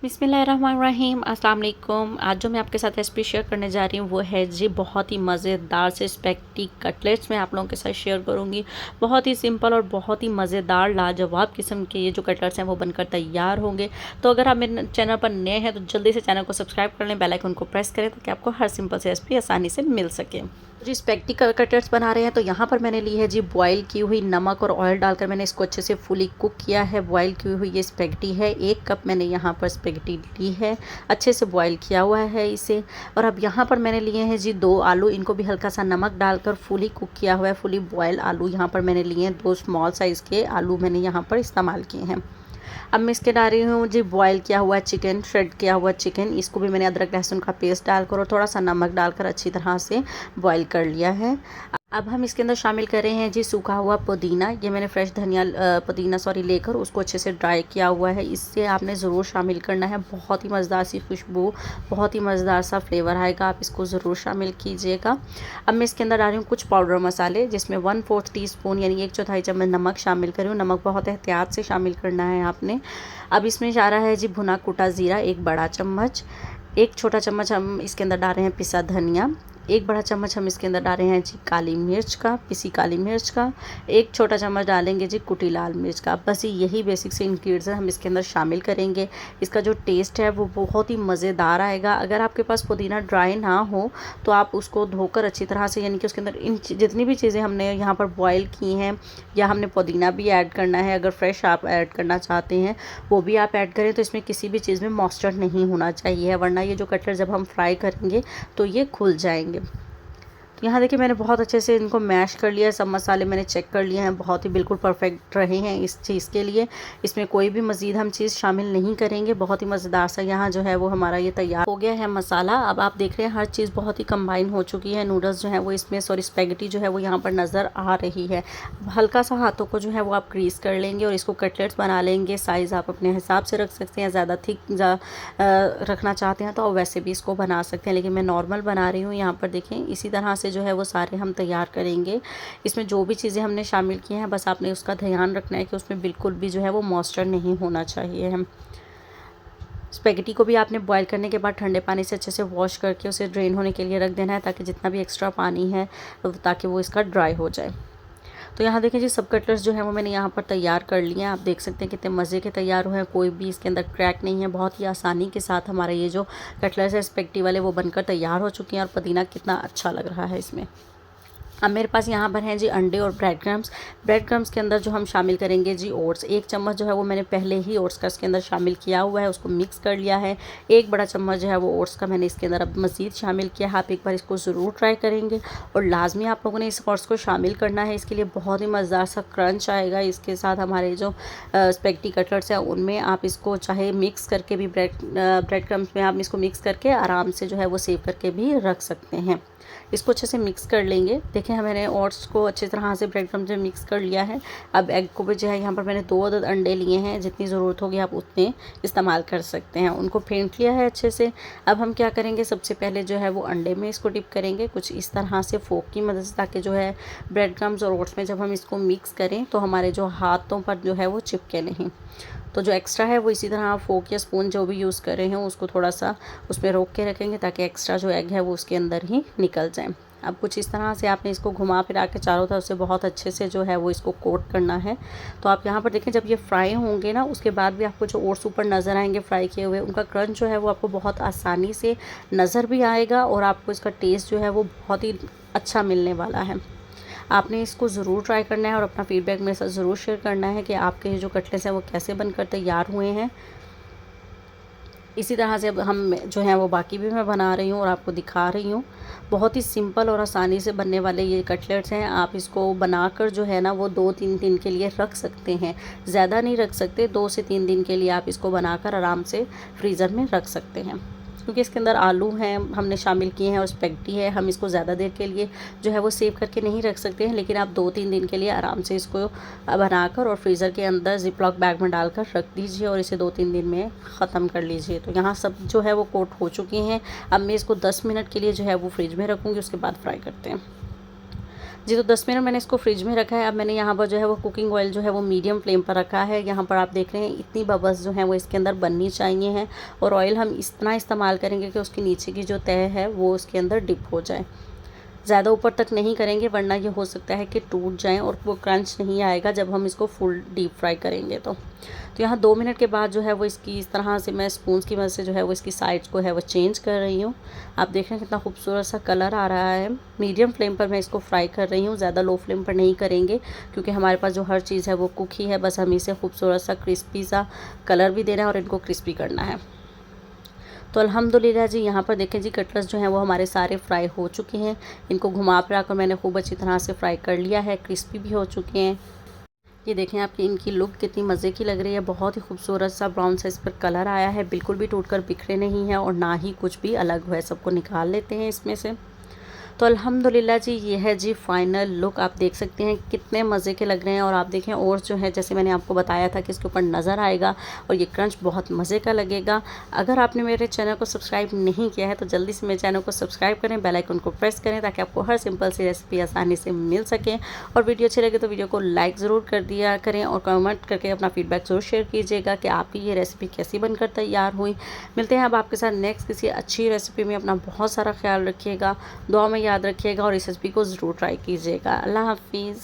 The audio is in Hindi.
बिस्मिल्लाहिर्रहमानिर्रहीम अस्सलाम वालेकुम। आज जो मैं आपके साथ रेसिपी शेयर करने जा रही हूँ वो है जी बहुत ही मज़ेदार से स्पेगेटी कटलेट्स। मैं आप लोगों के साथ शेयर करूँगी। बहुत ही सिंपल और बहुत ही मज़ेदार लाजवाब किस्म के ये जो कटलेट्स हैं वो बनकर तैयार होंगे। तो अगर आप मेरे चैनल पर नए हैं तो जल्दी से चैनल को सब्सक्राइब कर लें, बेल आइकन को प्रेस करें ताकि आपको हर सिंपल सी रेसिपी आसानी से मिल सके। जी स्पेगेटी कटलेट्स बना रहे हैं तो यहाँ पर मैंने ली है जी बॉईल की हुई, नमक और ऑयल डालकर मैंने इसको अच्छे से फुली कुक किया है। बॉईल की हुई ये स्पेगेटी है, 1 कप मैंने यहाँ पर स्पेगेटी ली है, अच्छे से बॉईल किया हुआ है इसे। और अब यहाँ पर मैंने लिए हैं जी 2 आलू, इनको भी हल्का सा नमक डालकर फुली कुक किया हुआ है। फुली बॉयल आलू यहाँ पर मैंने लिए हैं, 2 स्मॉल साइज़ के आलू मैंने यहाँ पर इस्तेमाल किए हैं। अब मैं इसके डाल रही हूँ जी बॉईल किया हुआ चिकन, श्रेड किया हुआ चिकन। इसको भी मैंने अदरक लहसुन का पेस्ट डालकर और थोड़ा सा नमक डालकर अच्छी तरह से बॉईल कर लिया है। अब हम इसके अंदर शामिल कर रहे हैं जी सूखा हुआ पुदीना। ये मैंने फ्रेश धनिया पुदीना लेकर उसको अच्छे से ड्राई किया हुआ है। इससे आपने ज़रूर शामिल करना है, बहुत ही मज़ेदार सी खुशबू, बहुत ही मज़ेदार सा फ्लेवर आएगा, आप इसको ज़रूर शामिल कीजिएगा। अब मैं इसके अंदर डाल रही हूँ कुछ पाउडर मसाले, जिसमें 1/4 टीस्पून यानी 1/4 चम्मच नमक शामिल कर रही हूँ। नमक बहुत एहतियात से शामिल करना है आपने। अब इसमें जा रहा है जी भुना कुटा ज़ीरा 1 बड़ा चम्मच, 1 छोटा चम्मच हम इसके अंदर डाल रहे हैं पिसा धनिया, 1 बड़ा चम्मच हम इसके अंदर डाल रहे हैं जी काली मिर्च का, पिसी काली मिर्च का, 1 छोटा चम्मच डालेंगे जी कुटी लाल मिर्च का। बस यही बेसिक से इंग्रेडिएंट्स हम इसके अंदर शामिल करेंगे। इसका जो टेस्ट है वो बहुत ही मज़ेदार आएगा। अगर आपके पास पुदीना ड्राई ना हो तो आप उसको धोकर अच्छी तरह से, यानी कि उसके अंदर इन जितनी भी चीज़ें हमने यहाँ पर बॉयल की हैं या हमने पुदीना भी ऐड करना है, अगर फ्रेश आप ऐड करना चाहते हैं वो भी आप ऐड करें, तो इसमें किसी भी चीज़ में मॉइस्चर नहीं होना चाहिए, वरना ये जो कटलेट जब हम फ्राई करेंगे तो ये खुल जाएंगे। तो यहाँ देखिए मैंने बहुत अच्छे से इनको मैश कर लिया है। सब मसाले मैंने चेक कर लिए हैं, बहुत ही बिल्कुल परफेक्ट रहे हैं इस चीज़ के लिए। इसमें कोई भी मज़ीद हम चीज़ शामिल नहीं करेंगे। बहुत ही मज़ेदार सा यहाँ जो है वो हमारा ये तैयार हो गया है मसाला। अब आप देख रहे हैं हर चीज़ बहुत ही कंबाइन हो चुकी है। नूडल्स जो है वो इसमें स्पेगेटी जो है वो यहाँ पर नज़र आ रही है। हल्का सा हाथों को जो है वो आप ग्रीस कर लेंगे और इसको कटलेट्स बना लेंगे। साइज़ आप अपने हिसाब से रख सकते हैं, ज़्यादा थिक रखना चाहते हैं तो आप वैसे भी इसको बना सकते हैं, लेकिन मैं नॉर्मल बना रही हूँ। यहाँ पर देखें इसी तरह से जो है वो सारे हम तैयार करेंगे। इसमें जो भी चीज़ें हमने शामिल की हैं बस आपने उसका ध्यान रखना है कि उसमें बिल्कुल भी जो है वो मॉइस्चर नहीं होना चाहिए। हम स्पेगेटी को भी आपने बॉईल करने के बाद ठंडे पानी से अच्छे से वॉश करके उसे ड्रेन होने के लिए रख देना है, ताकि जितना भी एक्स्ट्रा पानी है ताकि वो इसका ड्राई हो जाए। तो यहाँ देखें जी सब कटलेट्स जो है वो मैंने यहाँ पर तैयार कर लिए हैं। आप देख सकते हैं कितने मज़े के तैयार हुए हैं, कोई भी इसके अंदर क्रैक नहीं है। बहुत ही आसानी के साथ हमारे ये जो कटलेट्स है स्पेगेटी वाले वो बनकर तैयार हो चुके हैं और पुदीना कितना अच्छा लग रहा है इसमें। अब मेरे पास यहाँ पर हैं जी अंडे और ब्रेड क्रम्स। ब्रेड क्रम्स के अंदर जो हम शामिल करेंगे जी ओट्स, 1 चम्मच जो है वो मैंने पहले ही ओट्स का इसके अंदर शामिल किया हुआ है, उसको मिक्स कर लिया है। 1 बड़ा चम्मच जो है वो ओट्स का मैंने इसके अंदर अब मज़ीद शामिल किया है। आप एक बार इसको ज़रूर ट्राई करेंगे और लाजमी आप लोगों ने इस ओट्स को शामिल करना है। इसके लिए बहुत ही मज़ेदार सा क्रंच आएगा। इसके साथ हमारे जो स्पेगेटी कटलेट्स हैं उनमें आप इसको चाहे मिक्स करके भी ब्रेड क्रम्स में आप इसको मिक्स करके आराम से जो है वो सेव करके भी रख सकते हैं। इसको अच्छे से मिक्स कर लेंगे। देखें मैंने ओट्स को अच्छी तरह से ब्रेड क्रम्स में मिक्स कर लिया है। अब एग को भी जो है यहाँ पर मैंने 2 अदद अंडे लिए हैं, जितनी ज़रूरत होगी आप उतने इस्तेमाल कर सकते हैं। उनको फेंट लिया है अच्छे से। अब हम क्या करेंगे, सबसे पहले जो है वो अंडे में इसको डिप करेंगे कुछ इस तरह से फोक की मदद से, ताकि जो है ब्रेड क्रम्स और ओट्स में जब हम इसको मिक्स करें तो हमारे जो हाथों पर जो है वो चिपके नहीं। तो जो एक्स्ट्रा है वो इसी तरह फोक या स्पून जो भी यूज़ कर रहे हैं उसको थोड़ा सा उसमें रोक के रखेंगे, ताकि एक्स्ट्रा जो एग है वो उसके अंदर ही निकल जाए। अब कुछ इस तरह से आपने इसको घुमा फिरा के चारों तरफ से बहुत अच्छे से जो है वो इसको कोट करना है। तो आप यहाँ पर देखें जब ये फ्राई होंगे ना उसके बाद भी आपको जो ओट्स ऊपर नज़र आएंगे फ्राई किए हुए, उनका क्रंच जो है वो आपको बहुत आसानी से नज़र भी आएगा और आपको इसका टेस्ट जो है वो बहुत ही अच्छा मिलने वाला है। आपने इसको ज़रूर ट्राई करना है और अपना फीडबैक मेरे साथ ज़रूर शेयर करना है कि आपके जो कटलेट्स हैं वो कैसे बनकर तैयार हुए हैं। इसी तरह से अब हम जो है वो बाकी भी मैं बना रही हूँ और आपको दिखा रही हूँ। बहुत ही सिंपल और आसानी से बनने वाले ये कटलेट्स हैं। आप इसको बनाकर जो है ना वो 2-3 दिन के लिए रख सकते हैं, ज़्यादा नहीं रख सकते, 2 से 3 दिन के लिए आप इसको बनाकर आराम से फ्रीज़र में रख सकते हैं। क्योंकि इसके अंदर आलू हैं हमने शामिल किए हैं और स्पेगेटी है, हम इसको ज़्यादा देर के लिए जो है वो सेव करके नहीं रख सकते हैं, लेकिन आप 2-3 दिन के लिए आराम से इसको बनाकर और फ्रीज़र के अंदर जिपलॉक बैग में डालकर रख दीजिए और इसे 2-3 दिन में ख़त्म कर लीजिए। तो यहाँ सब जो है वो कोट हो चुकी हैं। अब मैं इसको 10 मिनट के लिए जो है वो फ्रिज में रखूँगी, उसके बाद फ्राई करते हैं। जी, तो 10 मिनट मैंने इसको फ्रिज में रखा है। अब मैंने यहाँ पर जो है वो कुकिंग ऑयल जो है वो मीडियम फ्लेम पर रखा है। यहाँ पर आप देख रहे हैं इतनी बबल्स जो हैं वो इसके अंदर बननी चाहिए हैं, और ऑयल हम इतना इस्तेमाल करेंगे कि उसके नीचे की जो तह है वो उसके अंदर डिप हो जाए। ज़्यादा ऊपर तक नहीं करेंगे, वरना ये हो सकता है कि टूट जाएं और वो क्रंच नहीं आएगा जब हम इसको फुल डीप फ्राई करेंगे तो यहाँ 2 मिनट के बाद जो है वो इसकी इस तरह से मैं स्पून की मदद से जो है वो इसकी साइड्स को है वो चेंज कर रही हूँ। आप देख रहे हैं कितना खूबसूरत सा कलर आ रहा है। मीडियम फ्लेम पर मैं इसको फ्राई कर रही हूँ, ज़्यादा लो फ्लेम पर नहीं करेंगे, क्योंकि हमारे पास जो हर चीज़ है वो कुक ही है। बस हमें इसे खूबसूरत सा क्रिस्पी सा कलर भी देना है और इनको क्रिस्पी करना है। तो अल्हम्दुलिल्लाह जी, यहाँ पर देखें जी, कटलेट्स जो हैं वो हमारे सारे फ्राई हो चुके हैं। इनको घुमा फिरा कर मैंने खूब अच्छी तरह से फ्राई कर लिया है, क्रिस्पी भी हो चुके हैं। ये देखें आपकी इनकी लुक कितनी मज़े की लग रही है। बहुत ही खूबसूरत सा ब्राउन सा इस पर कलर आया है, बिल्कुल भी टूटकर बिखरे नहीं हैं और ना ही कुछ भी अलग हुआ है। सबको निकाल लेते हैं इसमें से। तो अल्हम्दुलिल्लाह जी, ये है जी फाइनल लुक। आप देख सकते हैं कितने मज़े के लग रहे हैं। और आप देखें और जो है, जैसे मैंने आपको बताया था कि इसके ऊपर नज़र आएगा और ये क्रंच बहुत मज़े का लगेगा। अगर आपने मेरे चैनल को सब्सक्राइब नहीं किया है तो जल्दी से मेरे चैनल को सब्सक्राइब करें, बेल आइकन को प्रेस करें, ताकि आपको हर सिंपल सी रेसिपी आसानी से मिल सके। और वीडियो अच्छी लगे तो वीडियो को लाइक ज़रूर कर दिया करें और कमेंट करके अपना फीडबैक ज़रूर शेयर कीजिएगा कि आपकी ये रेसिपी कैसी बनकर तैयार हुई। मिलते हैं अब आपके साथ नेक्स्ट किसी अच्छी रेसिपी में। अपना बहुत सारा ख्याल रखिएगा, दुआ में याद रखिएगा और इस रेसिपी को ज़रूर ट्राई कीजिएगा। अल्लाह हाफिज़।